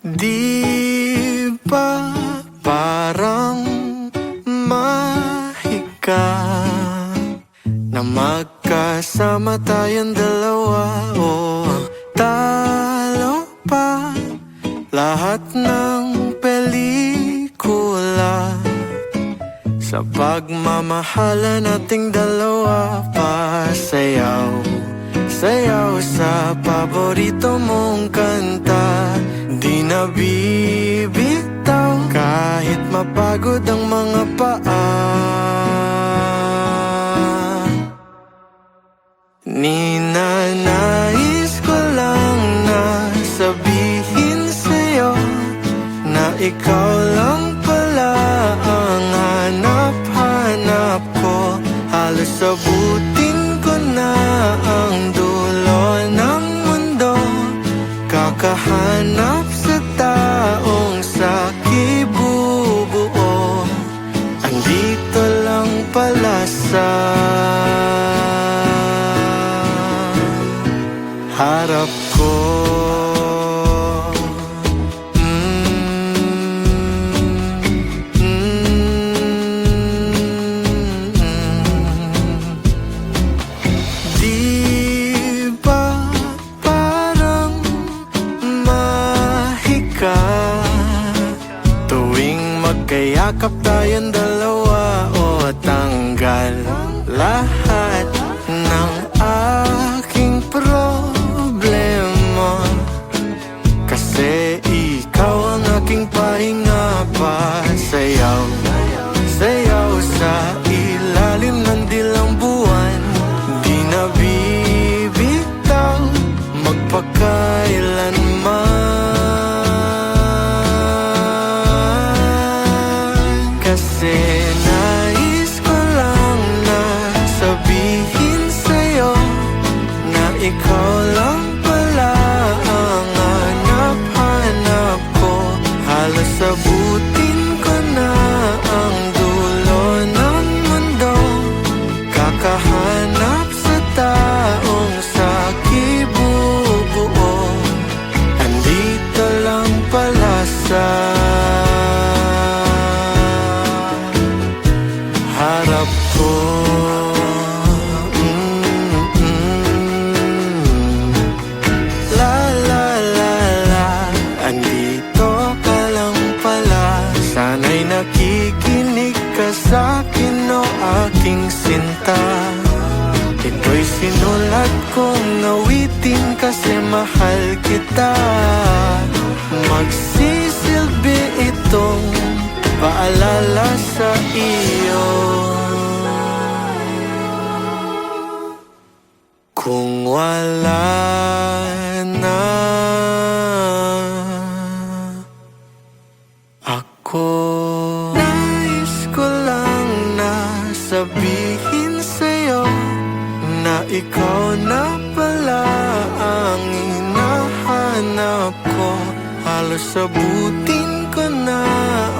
Di ba parang mahika na magkasama tayong dalawa? O talo pa lahat ng pelikula sa pagmamahala nating dalawa. Pasayaw, sayaw sa paborito mong kanta. Di na bibitaw kahit mapagod ang mga paa. Ninanais ko lang na sabihin sa'yo na ikaw lang pala ang hanap-hanap ko. Halos abutin ko na ang dulo ng mundo, kakahanap sa taong sakibubuo. Andito lang pala sa harap ko. Di ba parang mahika tuwing magkayakap tayong dalawa? O tanggal lahat ng aking problema, kasi ikaw ang aking pahinga. Pasayaw, sayaw sa ilalim ng dilang buwan. Di na bibitaw magpakailanman, kasi nais ko lang na sabihin sa'yo na ikaw lang pala ang hanap-hanap ko. Halos abutin ko na ang dulo ng mundo, kakahanap sa taong sakibubuo. Andito lang pala sa harap ko. La la la la, andito ka lang pala. Sana'y nakikinig ka sa'kin, o aking sinta. Ito'y sinulat kong awitin kasi mahal kita. Magsisilbi itong paalala sa iyo. Kung wala na ako, nais ko lang na sabihin sa'yo na ikaw na pala ang hinahanap ko. Halos abutin ko na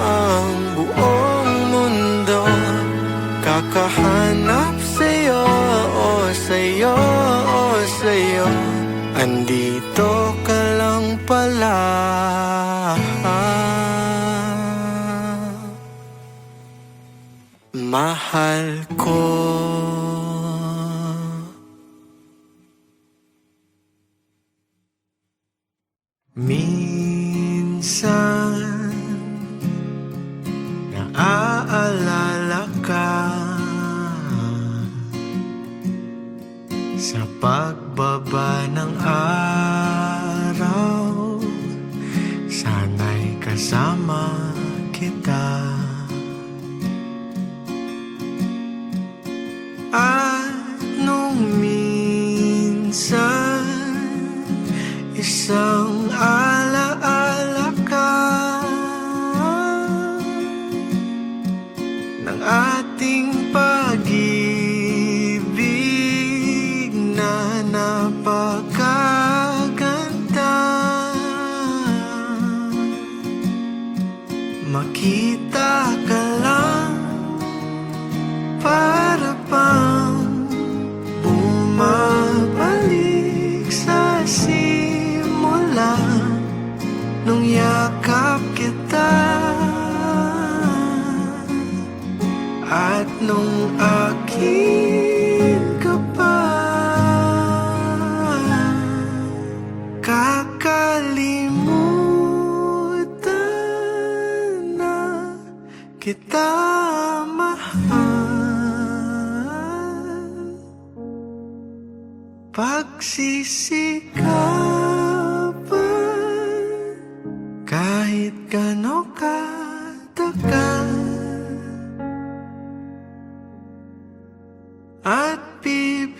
ang buong mundo, kakahanap sa'yo, o sa'yo, o sa'yo. Andito ka lang pala. Mahal ko. Minsan naaalala ka sa pagbaba ng araw. Sana'y kasama kita. At nung minsan isang alaala ka ng ating pag-ibig na napakaganda. Makita ka lang para bang bumabalik sa simula nung niyakap kita. At nung akin ka pa, kakalimutan na kita mahal. Pagsisikapan kahit gano'n katagal, at bibitawan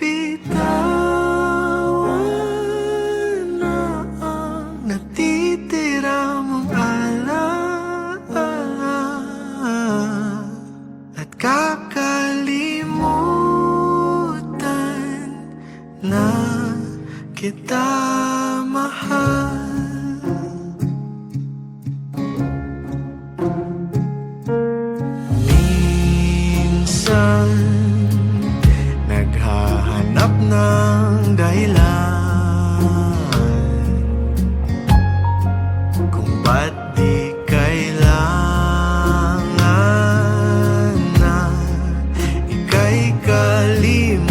na ang natitira mong alaala, at kakalimutan na kita mahal. Minsan naghahanap ng dahilan kung ba't di kailangan na ika'y kalimutan.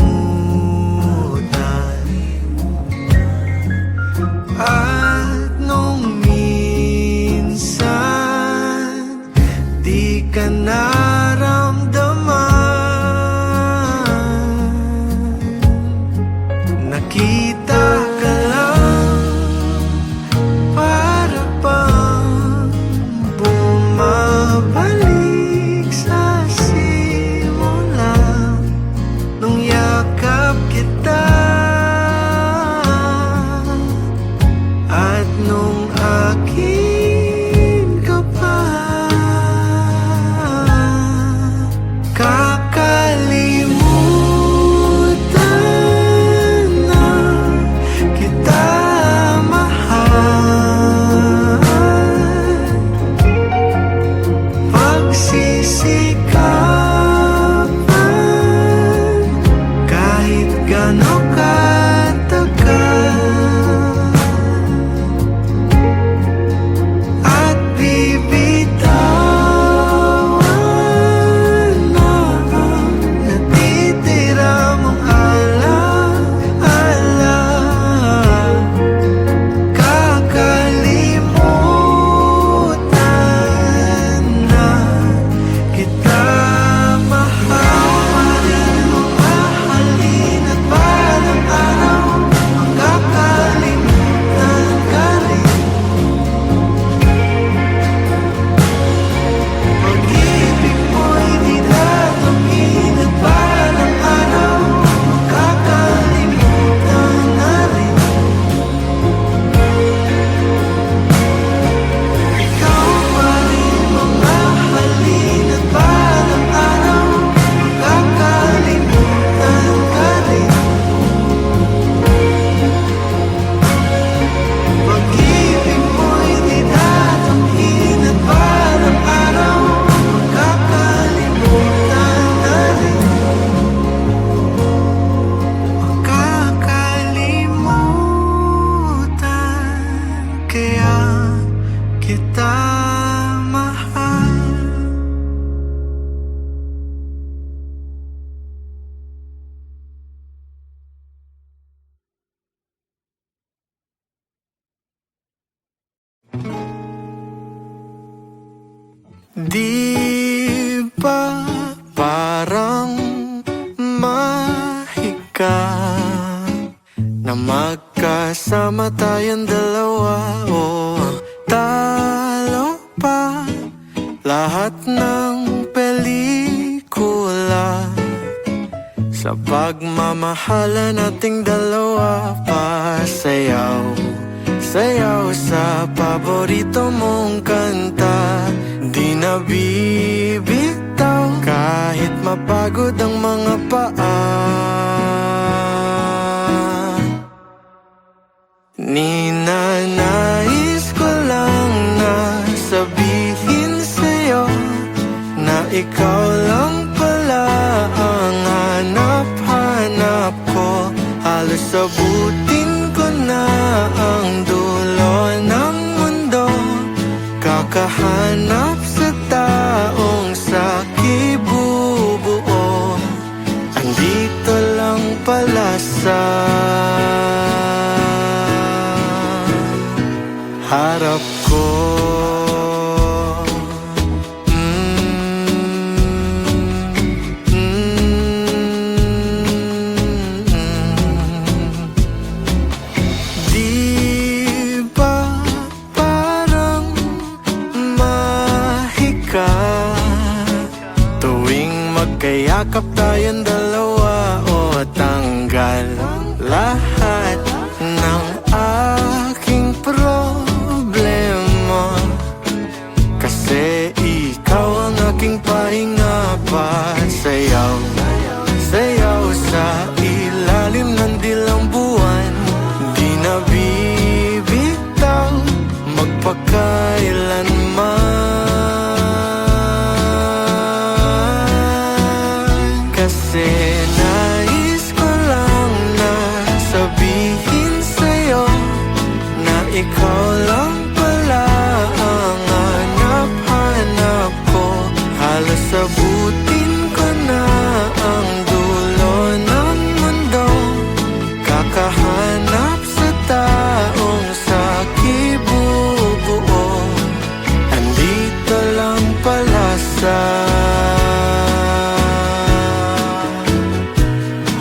At nung minsan di ka naramdaman, nakita ka lang, para bang bumabalik sa simula nung yakap kita. At nung akin ka pa, kakalimutan na kita mahal. Pagsisikapan kahit gano'n katagal, at bibitawan na ang natitira mong alaala, kakalimutan na kita mahal. Mahalin at balang araw makakalimutan ka rin. Pag-ibig mo'y di dadamin at balang araw makakalimutan na rin. Ikaw pa rin mamahalin at balang araw makakalimutan ka rin. Pag-ibig mo'y di dadamin at balang araw makakalimutan na rin. Makakalimutan kaya kita mahal. Di ba parang mahika na magkasama tayong dalawa? O talo pa lahat ng pelikula sa pagmamahala nating dalawa. Pasayaw, sayaw sa paborito mong kanta, di nabibitaw kahit mapagod ang mga paa. Ninanais ko lang na sabihin sa'yo na ikaw lang pala ang hanap-hanap ko. Halos abutin ko na ang dulo ng mundo, kakahanap sa taong sa kibubuo. Andito lang pala sa harap ko. Di ba parang mahika tuwing magkayakap tayong dalawa? O tanggal lahat ng aking problema, kasi ikaw ang aking pahinga pa. Sayaw, sayaw sa ilalim ng dilang buwan, di nabibitaw magpakailanman. Kasi nais ko lang na sabihin sa'yo na ikaw lang pala ang hanap-hanap ko. Halos abutin ko na ang dulo ng mundo, kakahanap sa taong sa kibubuo. Andito lang pala sa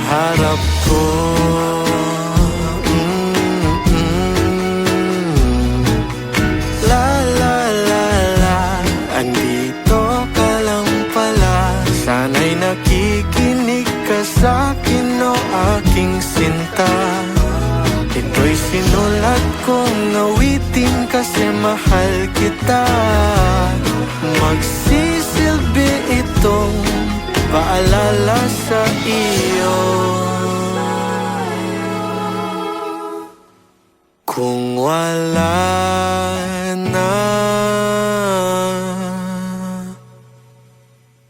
harap ko. La la la la, andito ka lang pala. Sana'y nakikinig ka sa'kin, o aking sinta. Ito'y sinulat kong awitin kasi mahal kita. Magsisilbi itong paalala sa iyo. Kung wala na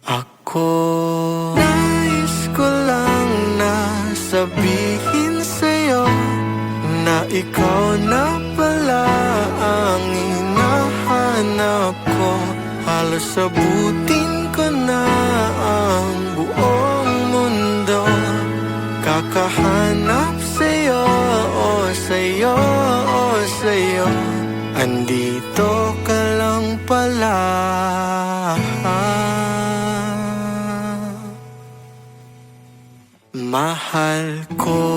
ako, nais ko lang na sabihin sa'yo na ikaw na pala ang hinahanap ko. Halos abutin ko na ang buong mundo, kakahanap sa'yo, o sa'yo, o sa'yo. Andito ka lang pala. Mahal ko.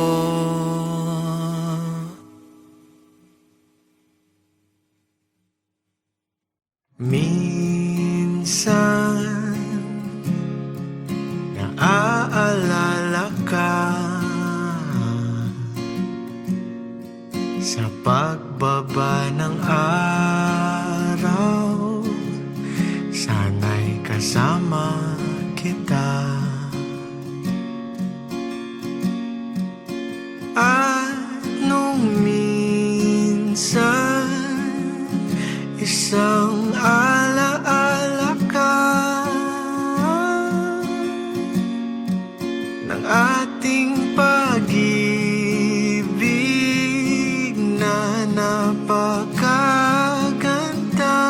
Minsan naaalala ka sa pagbaba ng araw, sana'y kasama kita. At nung minsan isang alaala ka ng ating pag-ibig na napakaganda.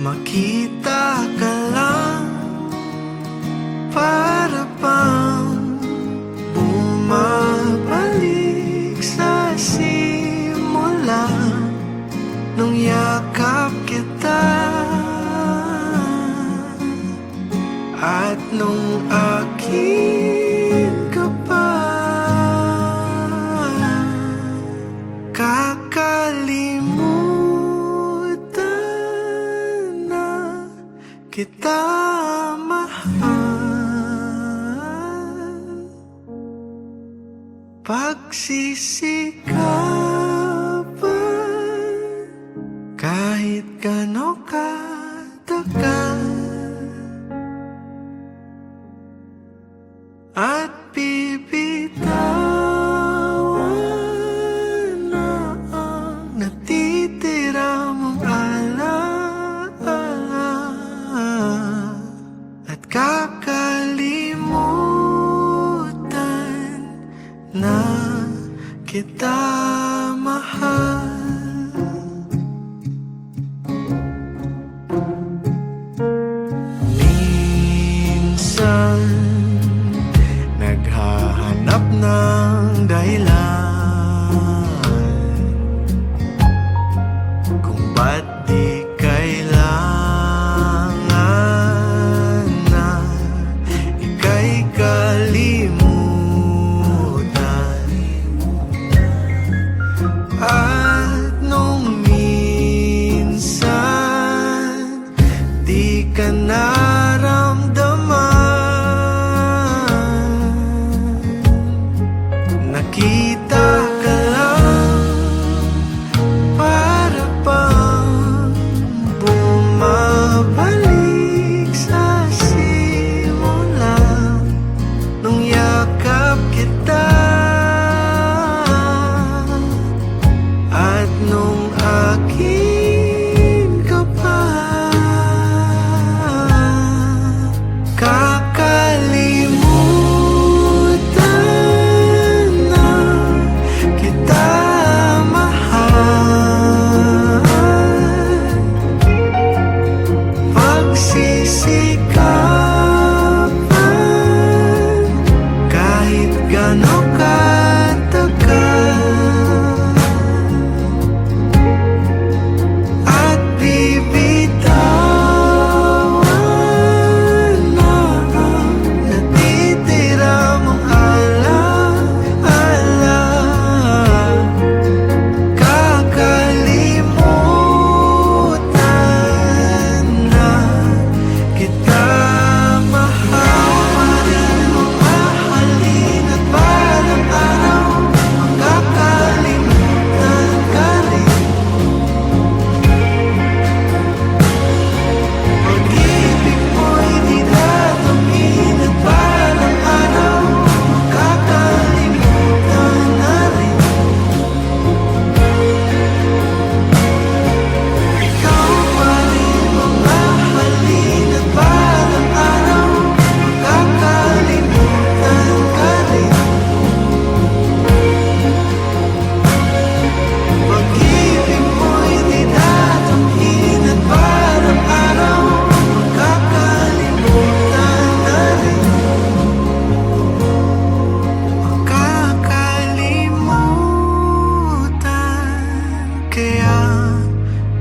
Makita ka lang, para bang bumabalik sa simula nung yakap kita. At nung akin ka pa, kakalimutan na kita mahal. Pagsisikapan kahit gano'n katagal, at bibitawan na ang natitira mong alaala, at kakalimutan na kita mahal. ng dahilan kung ba't di kailangan na ika'y kalimutan. At nung minsan di ka naramdaman, nakita ka lang para bang bumabalik sa simula nung yakap kita. At nung akin ka pa, kakalimutan na kita mahal. Pagsisikapan kahit gano'n katagal, at bibitawan na ang natitira mong ala-ala. Kakalimutan na kita mahal. Mahalin at balang araw makakalimutan ka rin. Pag-ibig mo'y di dadamin at balang araw makakalimutan na rin. Ikaw pa rin mamahalin at balang araw makakalimutan ka rin. Pag-ibig mo'y di dadamin at balang araw makakalimutan na rin. Makakalimutan kaya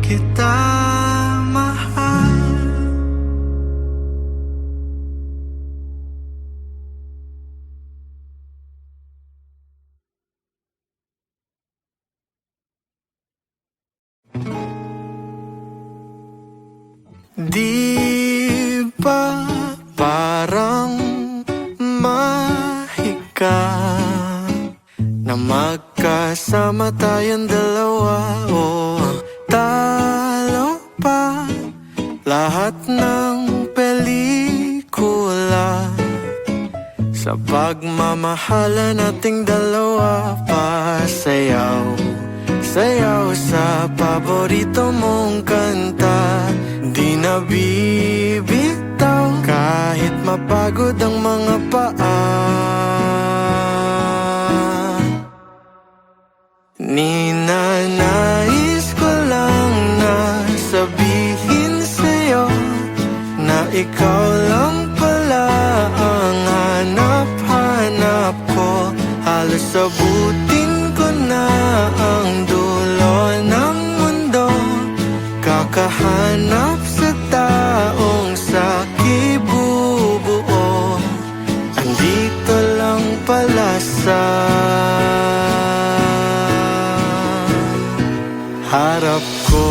kita mahal. Di ba parang mahika na magkasama tayong dalawa? O talo pa lahat ng pelikula sa pagmamahala nating dalawa. Pasayaw, sayaw sa paborito mong kanta, di na bibitaw kahit mapagod ang mga paa. Ninanais ko lang na sabihin sa'yo na ikaw lang pala ang hanap-hanap ko. Halos abutin ko na ang dulo ng mundo, kakahanap sa taong sakibubuo. Andito lang pala sa harap ko.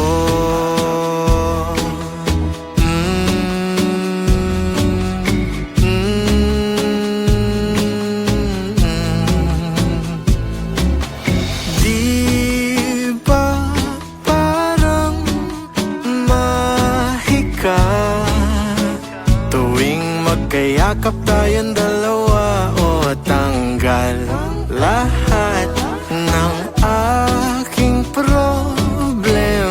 Di ba parang mahika tuwing magkayakap tayong dalawa? O tanggal lahat ng aking problema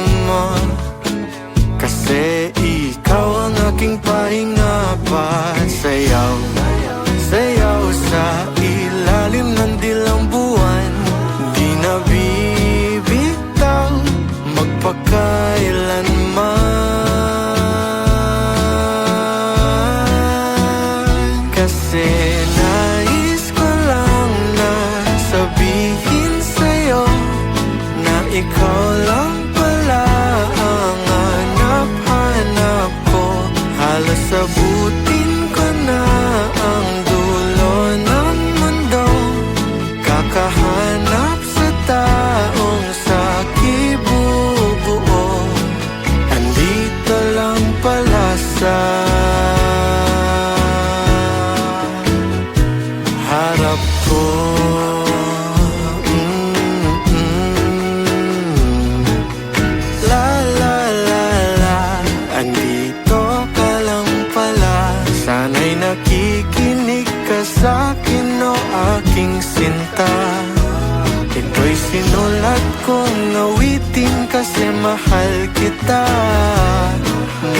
Sinulat kong awitin kasi mahal kita.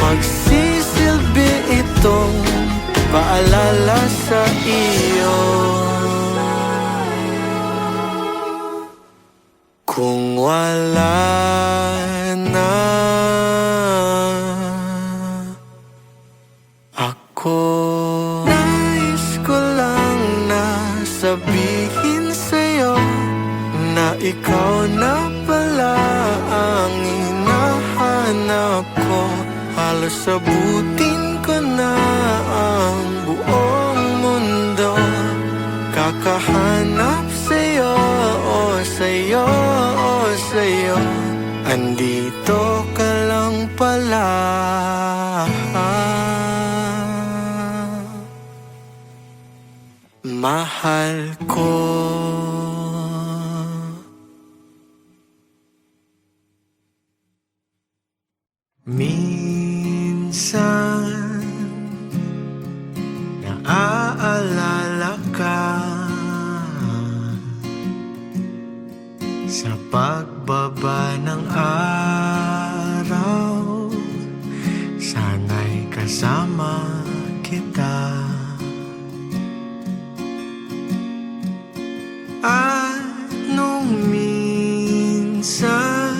Magsisilbi itong paalala sa iyo. Kung wala na ako, nais ko lang na sabihin sa'yo na ikaw na pala ang hinahanap ko. Halos abutin ko na ang buong mundo, kakahanap sa'yo, sa'yo, sa'yo. Andito ka lang pala. Mahal ko. Minsan naaalala ka sa pagbaba ng araw. Sana'y kasama kita. At nung minsan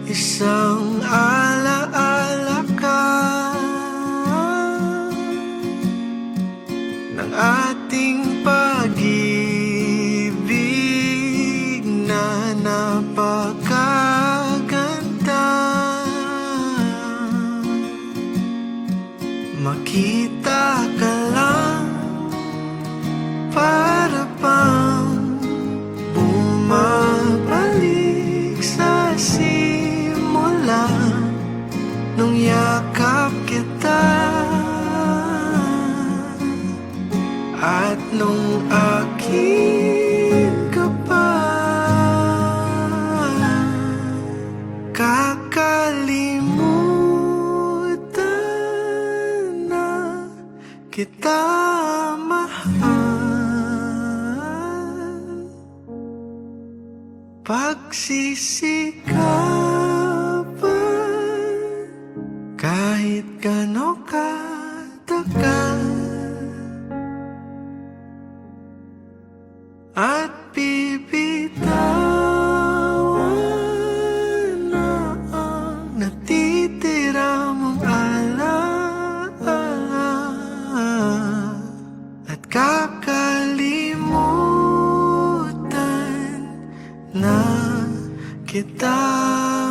isang alaala ka ng ating pag-ibig na napakaganda. Makita ka lang para bang bumabalik sa simula nung yakap kita at nung akin ka pa. Kakalimutan na kita mahal, pagsisikapan kahit gano'n katagal, at bibitawan na ang natitira mong alaala at kakalimutan na kita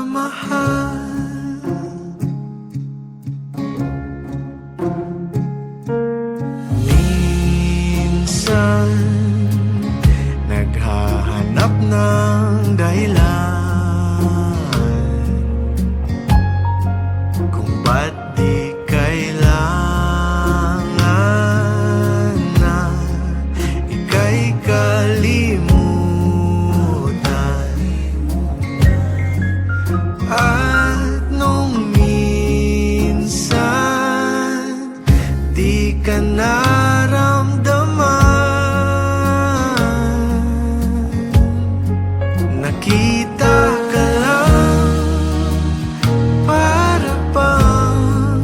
mahal. Minsan naghahanap ng dahilan kung ba't di kailangan na ika'y kalimutan. At nung minsan di ka naramdaman, nakita ka lang para bang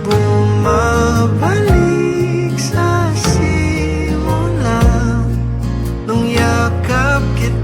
bumabalik sa simula nung yakap kita